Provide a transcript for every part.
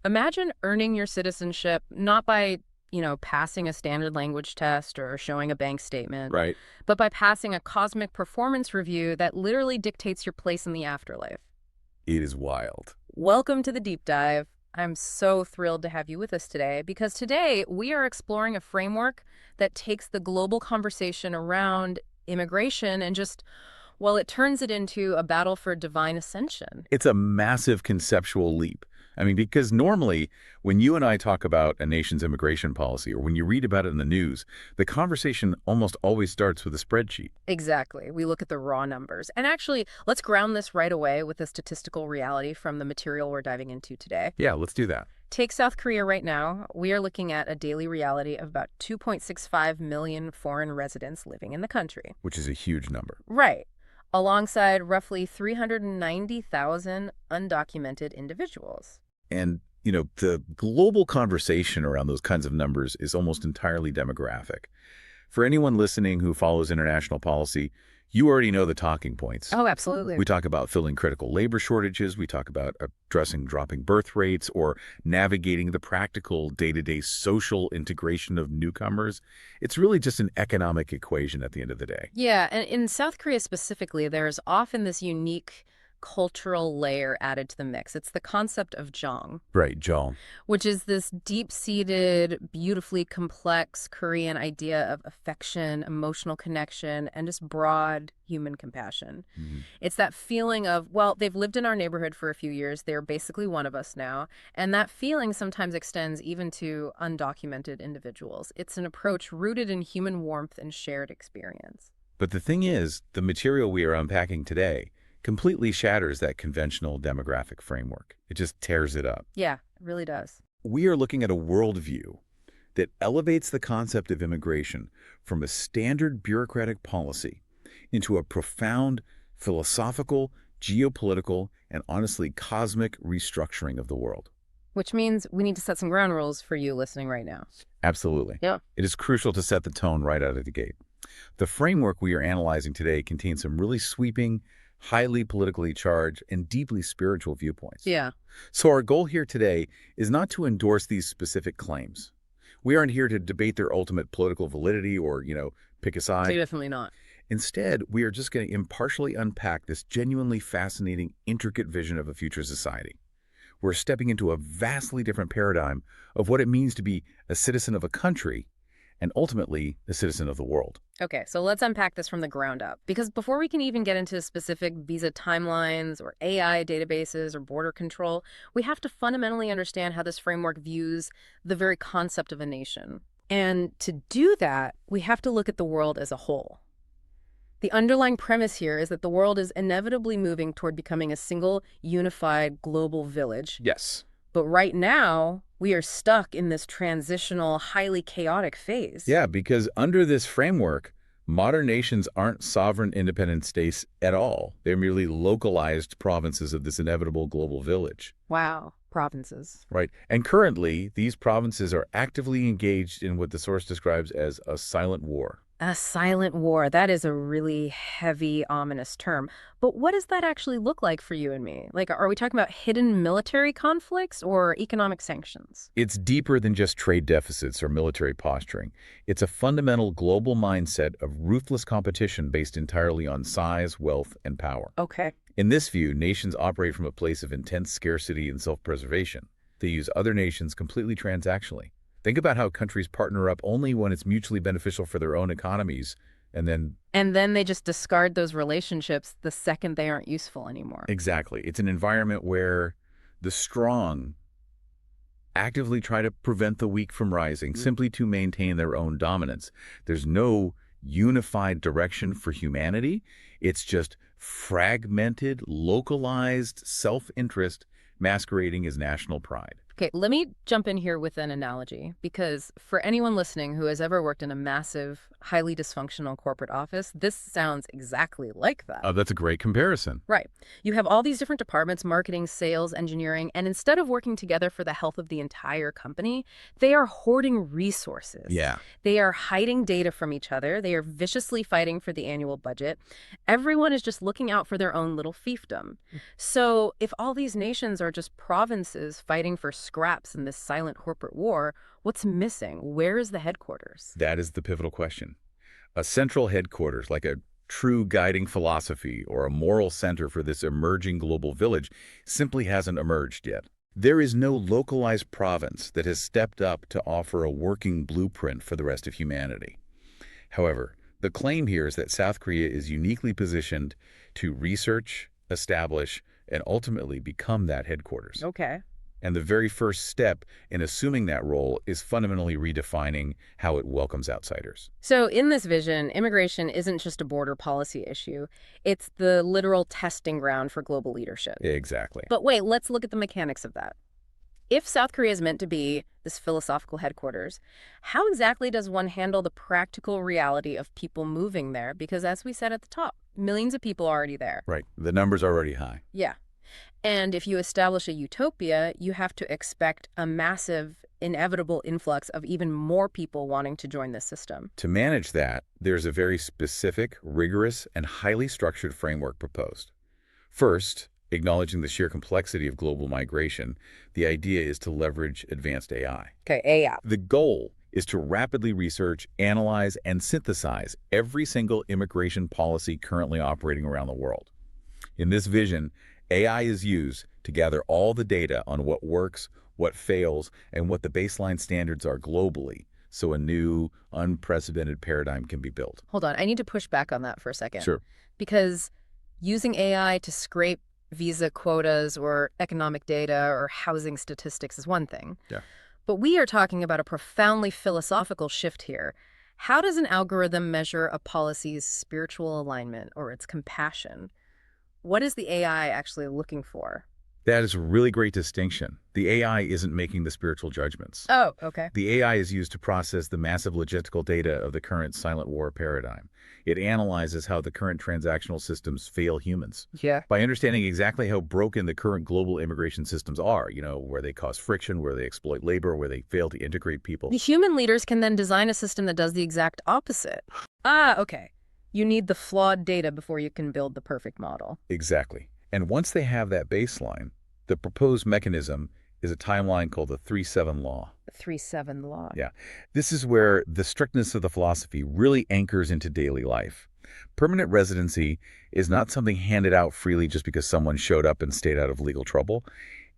Imagine earning your citizenship not by, passing a standard language test or showing a bank statement, Right. but by passing a cosmic performance review that literally dictates your place in the afterlife. It is wild. Welcome to the deep dive. I'm so thrilled to have you with us today because today we are exploring a framework that takes the global conversation around immigration and just, well, it turns it into a battle for divine ascension. It's a massive conceptual leap. I mean, because normally when you and I talk about a nation's immigration policy or when you read about it in the news, the conversation almost always starts with a spreadsheet. Exactly. We look at the raw numbers. And actually, let's ground this right away with a statistical reality from the material we're diving into today. Yeah, let's do that. Take South Korea right now. We are looking at a daily reality of about 2.65 million foreign residents living in the country. Which is a huge number. Right. Alongside roughly 390,000 undocumented individuals. And, the global conversation around those kinds of numbers is almost entirely demographic. For anyone listening who follows international policy, you already know the talking points. Oh, absolutely. We talk about filling critical labor shortages. We talk about addressing dropping birth rates or navigating the practical day-to-day social integration of newcomers. It's really just an economic equation at the end of the day. Yeah, and in South Korea specifically, there's often this unique cultural layer added to the mix. It's the concept of jong, Right, Joel. which is this deep-seated, beautifully complex Korean idea of affection, emotional connection, and just broad human compassion. Mhm. It's that feeling of, well, they've lived in our neighborhood for a few years. They're basically one of us now. And that feeling sometimes extends even to undocumented individuals. It's an approach rooted in human warmth and shared experience. But the thing is, the material we are unpacking today completely shatters that conventional demographic framework. It just tears it up. Yeah, it really does. We are looking at a worldview that elevates the concept of immigration from a standard bureaucratic policy into a profound philosophical, geopolitical, and honestly cosmic restructuring of the world. Which means we need to set some ground rules for you listening right now. Absolutely. Yeah. It is crucial to set the tone right out of the gate. The framework we are analyzing today contains some really sweeping, highly politically charged, and deeply spiritual viewpoints. Yeah. So our goal here today is not to endorse these specific claims. We aren't here to debate their ultimate political validity or, pick a side. Definitely not. Instead, we are just going to impartially unpack this genuinely fascinating, intricate vision of a future society. We're stepping into a vastly different paradigm of what it means to be a citizen of a country and ultimately a citizen of the world. Okay, so let's unpack this from the ground up. Because before we can even get into specific visa timelines or AI databases or border control, we have to fundamentally understand how this framework views the very concept of a nation. And to do that, we have to look at the world as a whole. The underlying premise here is that the world is inevitably moving toward becoming a single, unified global village. Yes. But right now, we are stuck in this transitional, highly chaotic phase. Yeah, because under this framework, modern nations aren't sovereign independent states at all. They're merely localized provinces of this inevitable global village. Wow, provinces. Right. And currently, these provinces are actively engaged in what the source describes as a silent war. A silent war. That is a really heavy, ominous term. But what does that actually look like for you and me? Like, are we talking about hidden military conflicts or economic sanctions? It's deeper than just trade deficits or military posturing. It's a fundamental global mindset of ruthless competition based entirely on size, wealth, and power. Okay. In this view, nations operate from a place of intense scarcity and self-preservation. They use other nations completely transactionally. Think about how countries partner up only when it's mutually beneficial for their own economies, and then they just discard those relationships the second they aren't useful anymore. exactly. It's an environment where the strong actively try to prevent the weak from rising simply to maintain their own dominance. There's no unified direction for humanity. It's just fragmented, localized self-interest masquerading as national pride. Okay, let me jump in here with an analogy, because for anyone listening who has ever worked in a massive, highly dysfunctional corporate office, this sounds exactly like that. That's a great comparison. Right. You have all these different departments, marketing, sales, engineering, and instead of working together for the health of the entire company, they are hoarding resources. Yeah. They are hiding data from each other. They are viciously fighting for the annual budget. Everyone is just looking out for their own little fiefdom. So if all these nations are just provinces fighting for scraps in this silent corporate war, what's missing? Where is the headquarters? That is the pivotal question. A central headquarters, like a true guiding philosophy or a moral center for this emerging global village, simply hasn't emerged yet. There is no localized province that has stepped up to offer a working blueprint for the rest of humanity. However, the claim here is that South Korea is uniquely positioned to research, establish, and ultimately become that headquarters. Okay. And the very first step in assuming that role is fundamentally redefining how it welcomes outsiders. So in this vision, immigration isn't just a border policy issue. It's the literal testing ground for global leadership. Exactly. But wait, let's look at the mechanics of that. If South Korea is meant to be this philosophical headquarters, how exactly does one handle the practical reality of people moving there? Because as we said at the top, millions of people are already there. Right. The number's already high. Yeah. And if you establish a utopia, you have to expect a massive, inevitable influx of even more people wanting to join this system. To manage that, there's a very specific, rigorous, and highly structured framework proposed. First, acknowledging the sheer complexity of global migration, the idea is to leverage advanced AI. Okay, AI. The goal is to rapidly research, analyze, and synthesize every single immigration policy currently operating around the world. In this vision, AI is used to gather all the data on what works, what fails, and what the baseline standards are globally, so a new, unprecedented paradigm can be built. Hold on, I need to push back on that for a second. Sure. Because using AI to scrape visa quotas or economic data or housing statistics is one thing. Yeah. But we are talking about a profoundly philosophical shift here. How does an algorithm measure a policy's spiritual alignment or its compassion? What is the AI actually looking for? That is a really great distinction. The AI isn't making the spiritual judgments. Oh, okay. The AI is used to process the massive logistical data of the current silent war paradigm. It analyzes how the current transactional systems fail humans. Yeah. By understanding exactly how broken the current global immigration systems are, where they cause friction, where they exploit labor, where they fail to integrate people. The human leaders can then design a system that does the exact opposite. Ah, okay. You need the flawed data before you can build the perfect model. Exactly. And once they have that baseline, the proposed mechanism is a timeline called the 3-7 law. The 3-7 law. Yeah. This is where the strictness of the philosophy really anchors into daily life. Permanent residency is not something handed out freely just because someone showed up and stayed out of legal trouble.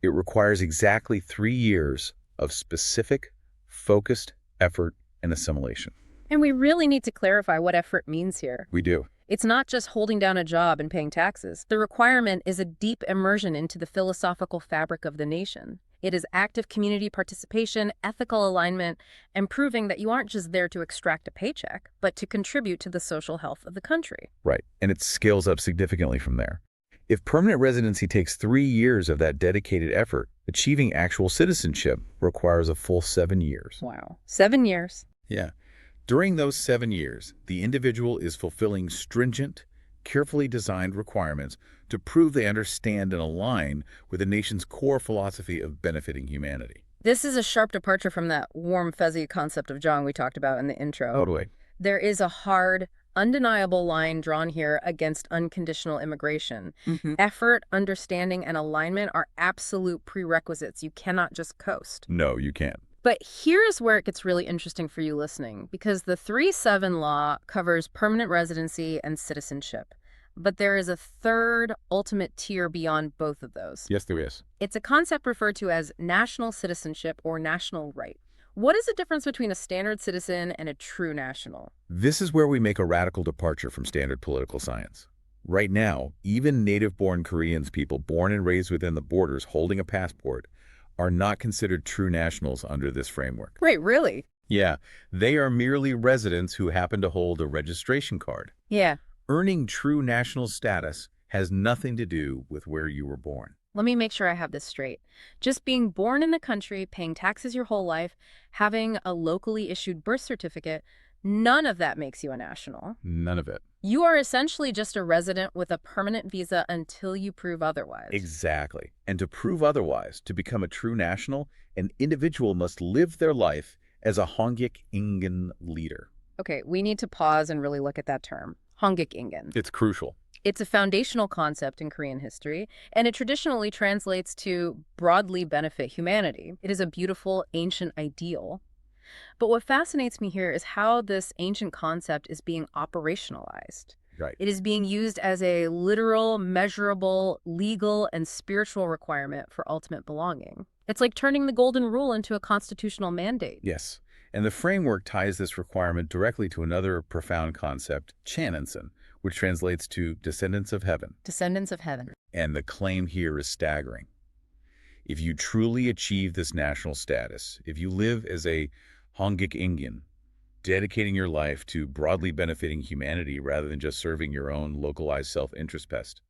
It requires exactly 3 years of specific, focused effort and assimilation. And we really need to clarify what effort means here. We do. It's not just holding down a job and paying taxes. The requirement is a deep immersion into the philosophical fabric of the nation. It is active community participation, ethical alignment, and proving that you aren't just there to extract a paycheck, but to contribute to the social health of the country. Right. And it scales up significantly from there. If permanent residency takes 3 years of that dedicated effort, achieving actual citizenship requires a full 7 years. Wow. 7 years. Yeah. During those 7 years, the individual is fulfilling stringent, carefully designed requirements to prove they understand and align with the nation's core philosophy of benefiting humanity. This is a sharp departure from that warm, fuzzy concept of Jong we talked about in the intro. Totally. There is a hard, undeniable line drawn here against unconditional immigration. Effort, understanding, and alignment are absolute prerequisites. You cannot just coast. No, you can't. But here's where it gets really interesting for you listening, because the 3-7 law covers permanent residency and citizenship. But there is a third ultimate tier beyond both of those. Yes, there is. It's a concept referred to as national citizenship or national right. What is the difference between a standard citizen and a true national? This is where we make a radical departure from standard political science. Right now, even native-born Koreans, people born and raised within the borders holding a passport, are not considered true nationals under this framework. Wait, really? Yeah, they are merely residents who happen to hold a registration card. Yeah. Earning true national status has nothing to do with where you were born. Let me make sure I have this straight. Just being born in the country, paying taxes your whole life, having a locally issued birth certificate, none of that makes you a national. None of it. You are essentially just a resident with a permanent visa until you prove otherwise. Exactly. And to prove otherwise, to become a true national, an individual must live their life as a Hongik Ingen leader. Okay, we need to pause and really look at that term. Hongik Ingen. It's crucial. It's a foundational concept in Korean history, and it traditionally translates to broadly benefit humanity. It is a beautiful, ancient ideal. But what fascinates me here is how this ancient concept is being operationalized. Right. It is being used as a literal, measurable, legal, and spiritual requirement for ultimate belonging. It's like turning the golden rule into a constitutional mandate. Yes. And the framework ties this requirement directly to another profound concept, Chananson, which translates to descendants of heaven. Descendants of heaven. And the claim here is staggering. If you truly achieve this national status, if you live as a Hongik Ingyan, dedicating your life to broadly benefiting humanity rather than just serving your own localized self-interest best,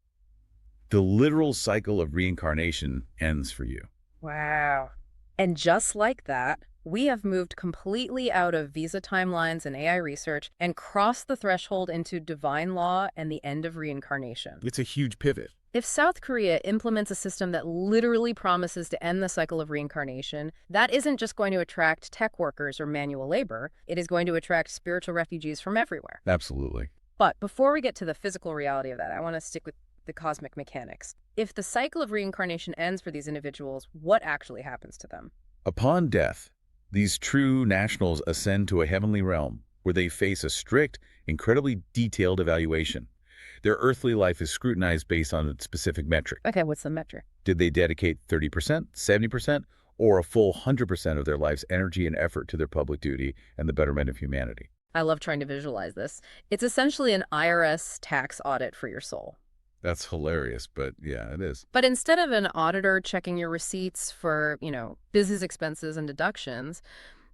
the literal cycle of reincarnation ends for you. Wow. And just like that, we have moved completely out of visa timelines and AI research and crossed the threshold into divine law and the end of reincarnation. It's a huge pivot. If South Korea implements a system that literally promises to end the cycle of reincarnation, that isn't just going to attract tech workers or manual labor, it is going to attract spiritual refugees from everywhere. Absolutely. But before we get to the physical reality of that, I want to stick with the cosmic mechanics. If the cycle of reincarnation ends for these individuals, what actually happens to them? Upon death, these true nationals ascend to a heavenly realm where they face a strict, incredibly detailed evaluation. Their earthly life is scrutinized based on a specific metric. Okay, what's the metric? Did they dedicate 30%, 70%, or a full 100% of their life's energy and effort to their public duty and the betterment of humanity? I love trying to visualize this. It's essentially an IRS tax audit for your soul. That's hilarious, but yeah, it is. But instead of an auditor checking your receipts for, business expenses and deductions,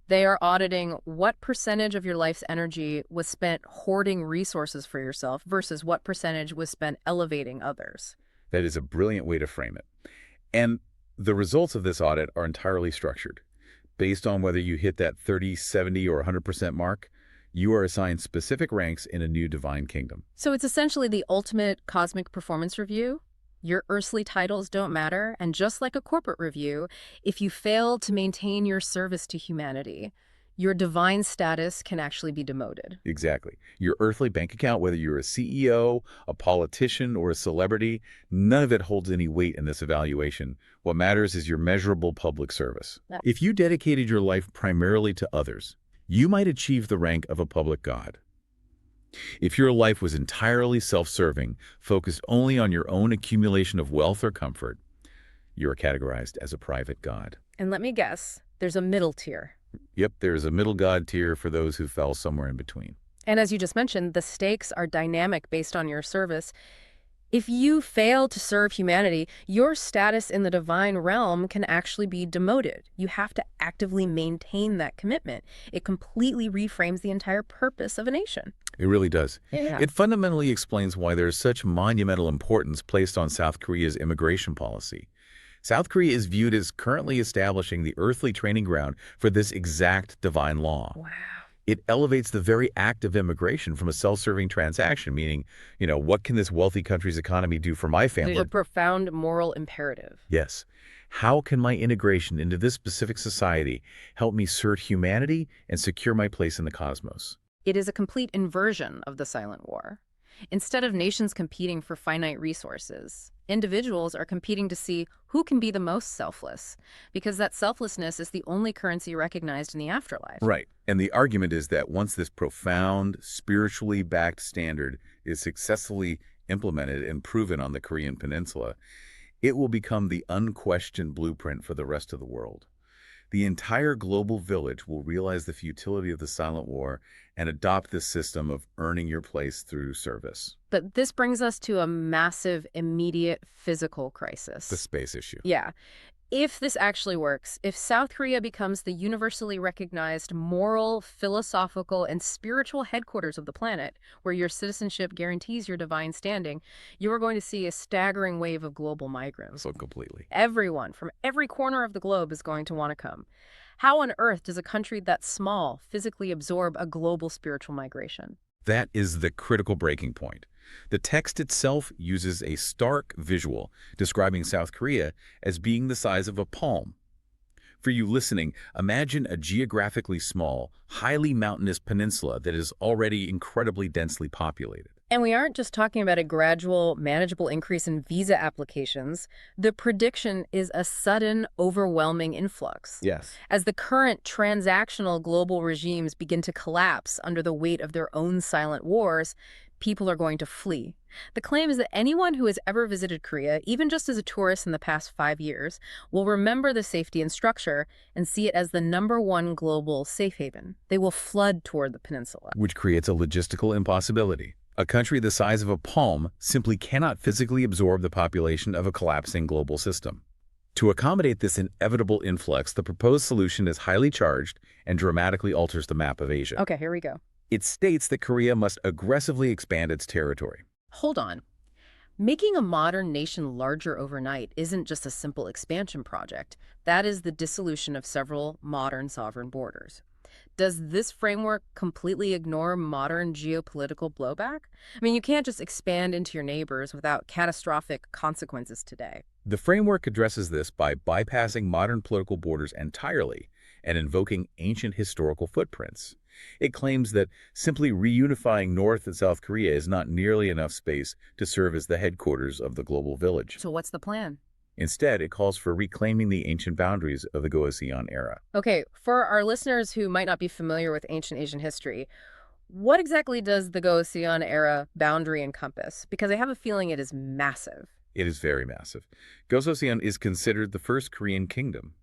they are auditing what percentage of your life's energy was spent hoarding resources for yourself versus what percentage was spent elevating others. That is a brilliant way to frame it. And the results of this audit are entirely structured. Based on whether you hit that 30, 70, or 100% mark, you are assigned specific ranks in a new divine kingdom. So it's essentially the ultimate cosmic performance review. Your earthly titles don't matter, and just like a corporate review, if you fail to maintain your service to humanity, your divine status can actually be demoted. Exactly. Your earthly bank account, whether you're a CEO, a politician, or a celebrity, none of it holds any weight in this evaluation. What matters is your measurable public service. If you dedicated your life primarily to others, you might achieve the rank of a public god. If your life was entirely self-serving, focused only on your own accumulation of wealth or comfort, you are categorized as a private god. And let me guess, there's a middle tier. Yep, there's a middle god tier for those who fell somewhere in between. And as you just mentioned, the stakes are dynamic based on your service. If you fail to serve humanity, your status in the divine realm can actually be demoted. You have to actively maintain that commitment. It completely reframes the entire purpose of a nation. It really does. Yeah. It fundamentally explains why there's such monumental importance placed on South Korea's immigration policy. South Korea is viewed as currently establishing the earthly training ground for this exact divine law. Wow. It elevates the very act of immigration from a self-serving transaction, meaning, what can this wealthy country's economy do for my family? A profound moral imperative. Yes. How can my integration into this specific society help me serve humanity and secure my place in the cosmos? It is a complete inversion of the silent war. Instead of nations competing for finite resources, individuals are competing to see who can be the most selfless, because that selflessness is the only currency recognized in the afterlife. Right. And the argument is that once this profound, spiritually backed standard is successfully implemented and proven on the Korean Peninsula, it will become the unquestioned blueprint for the rest of the world. The entire global village will realize the futility of the silent war and adopt this system of earning your place through service. But this brings us to a massive, immediate physical crisis. The space issue. Yeah. If this actually works, if South Korea becomes the universally recognized moral, philosophical, and spiritual headquarters of the planet, where your citizenship guarantees your divine standing, you are going to see a staggering wave of global migrants. So completely. Everyone from every corner of the globe is going to want to come. How on earth does a country that small physically absorb a global spiritual migration? That is the critical breaking point. The text itself uses a stark visual describing South Korea as being the size of a palm. For you listening, imagine a geographically small, highly mountainous peninsula that is already incredibly densely populated. And we aren't just talking about a gradual, manageable increase in visa applications. The prediction is a sudden, overwhelming influx. Yes. As the current transactional global regimes begin to collapse under the weight of their own silent wars, people are going to flee. The claim is that anyone who has ever visited Korea, even just as a tourist in the past 5 years, will remember the safety and structure and see it as the #1 global safe haven. They will flood toward the peninsula. Which creates a logistical impossibility. A country the size of a palm simply cannot physically absorb the population of a collapsing global system. To accommodate this inevitable influx, the proposed solution is highly charged and dramatically alters the map of Asia. Okay, here we go. It states that Korea must aggressively expand its territory. Hold on. Making a modern nation larger overnight isn't just a simple expansion project. That is the dissolution of several modern sovereign borders. Does this framework completely ignore modern geopolitical blowback? I mean, you can't just expand into your neighbors without catastrophic consequences today. The framework addresses this by bypassing modern political borders entirely and invoking ancient historical footprints. It claims that simply reunifying North and South Korea is not nearly enough space to serve as the headquarters of the global village. So what's the plan? Instead, it calls for reclaiming the ancient boundaries of the Joseon era. Okay, for our listeners who might not be familiar with ancient Asian history, what exactly does the Joseon era boundary encompass? Because I have a feeling it is massive. It is very massive. Joseon is considered the first Korean kingdom.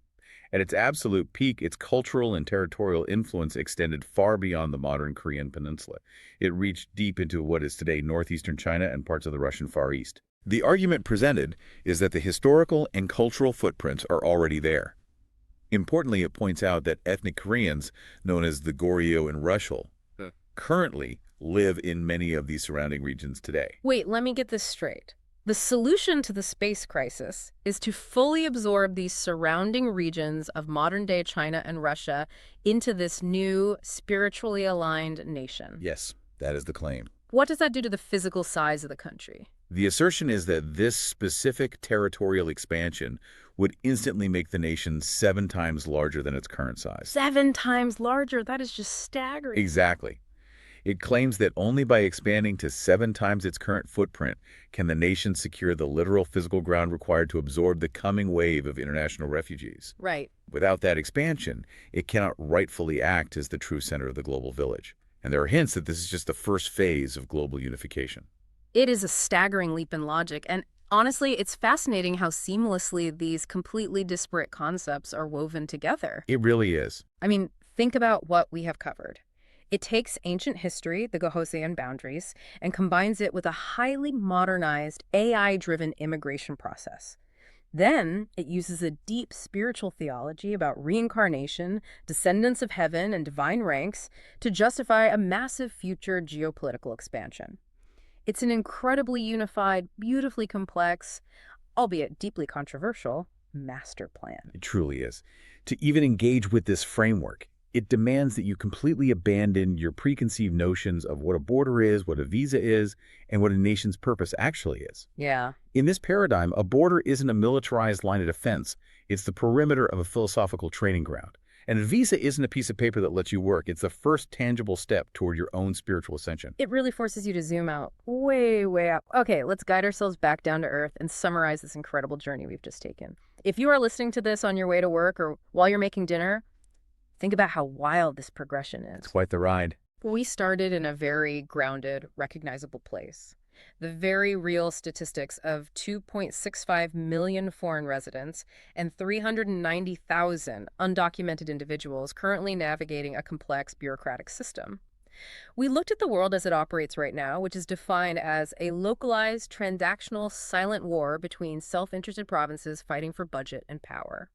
At its absolute peak, its cultural and territorial influence extended far beyond the modern Korean peninsula. It reached deep into what is today northeastern China and parts of the Russian Far East. The argument presented is that the historical and cultural footprints are already there. Importantly, it points out that ethnic Koreans, known as the Goryeo and Rushul, currently live in many of these surrounding regions today. Wait, let me get this straight. The solution to the space crisis is to fully absorb these surrounding regions of modern-day China and Russia into this new, spiritually aligned nation. Yes, that is the claim. What does that do to the physical size of the country? The assertion is that this specific territorial expansion would instantly make the nation 7 times larger than its current size. 7 times larger? That is just staggering. Exactly. It claims that only by expanding to 7 times its current footprint can the nation secure the literal physical ground required to absorb the coming wave of international refugees. Right. Without that expansion, it cannot rightfully act as the true center of the global village. And there are hints that this is just the first phase of global unification. It is a staggering leap in logic, and honestly, it's fascinating how seamlessly these completely disparate concepts are woven together. It really is. I mean, think about what we have covered. It takes ancient history, the Joseon boundaries, and combines it with a highly modernized, AI-driven immigration process. Then it uses a deep spiritual theology about reincarnation, descendants of heaven, and divine ranks to justify a massive future geopolitical expansion. It's an incredibly unified, beautifully complex, albeit deeply controversial, master plan. It truly is. To even engage with this framework, it demands that you completely abandon your preconceived notions of what a border is, what a visa is, and what a nation's purpose actually is. Yeah. In this paradigm, a border isn't a militarized line of defense. It's the perimeter of a philosophical training ground. And a visa isn't a piece of paper that lets you work. It's the first tangible step toward your own spiritual ascension. It really forces you to zoom out way, way out. Okay, let's guide ourselves back down to earth and summarize this incredible journey we've just taken. If you are listening to this on your way to work or while you're making dinner, think about how wild this progression is. It's quite the ride. We started in a very grounded, recognizable place. The very real statistics of 2.65 million foreign residents and 390,000 undocumented individuals currently navigating a complex bureaucratic system. We looked at the world as it operates right now, which is defined as a localized, transactional, silent war between self-interested provinces fighting for budget and power.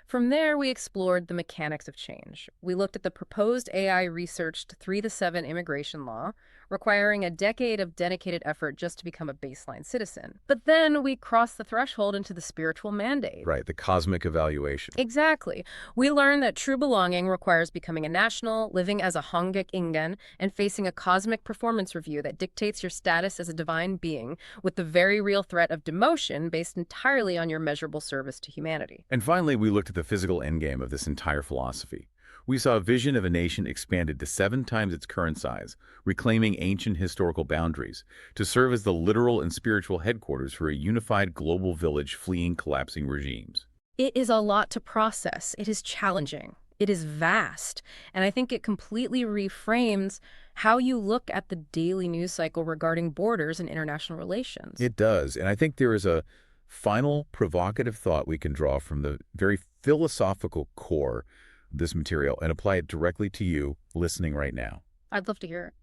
From there, we explored the mechanics of change. We looked at the proposed AI-researched 3-7 immigration law, requiring a decade of dedicated effort just to become a baseline citizen. But then we crossed the threshold into the spiritual mandate. Right, the cosmic evaluation. Exactly. We learned that true belonging requires becoming a national, living as a Hanguk Ingen, and facing a cosmic performance review that dictates your status as a divine being, with the very real threat of demotion based entirely on your measurable service to humanity. And finally, we looked at the physical endgame of this entire philosophy. We saw a vision of a nation expanded to 7 times its current size, reclaiming ancient historical boundaries, to serve as the literal and spiritual headquarters for a unified global village fleeing collapsing regimes. It is a lot to process. It is challenging. It is vast. And I think it completely reframes how you look at the daily news cycle regarding borders and international relations. It does, and I think there is a final provocative thought we can draw from the very philosophical core of this material and apply it directly to you listening right now. I'd love to hear it.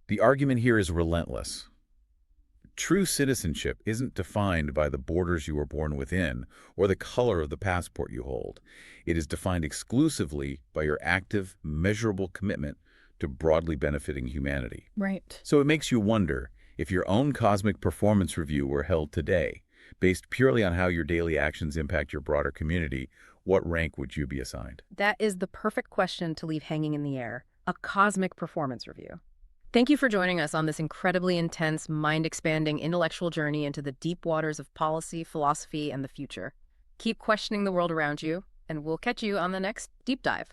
The argument here is relentless. True citizenship isn't defined by the borders you were born within or the color of the passport you hold. It is defined exclusively by your active, measurable commitment to broadly benefiting humanity. Right. So it makes you wonder, if your own cosmic performance review were held today, based purely on how your daily actions impact your broader community, what rank would you be assigned? That is the perfect question to leave hanging in the air. A cosmic performance review. Thank you for joining us on this incredibly intense, mind-expanding intellectual journey into the deep waters of policy, philosophy, and the future. Keep questioning the world around you, and we'll catch you on the next Deep Dive.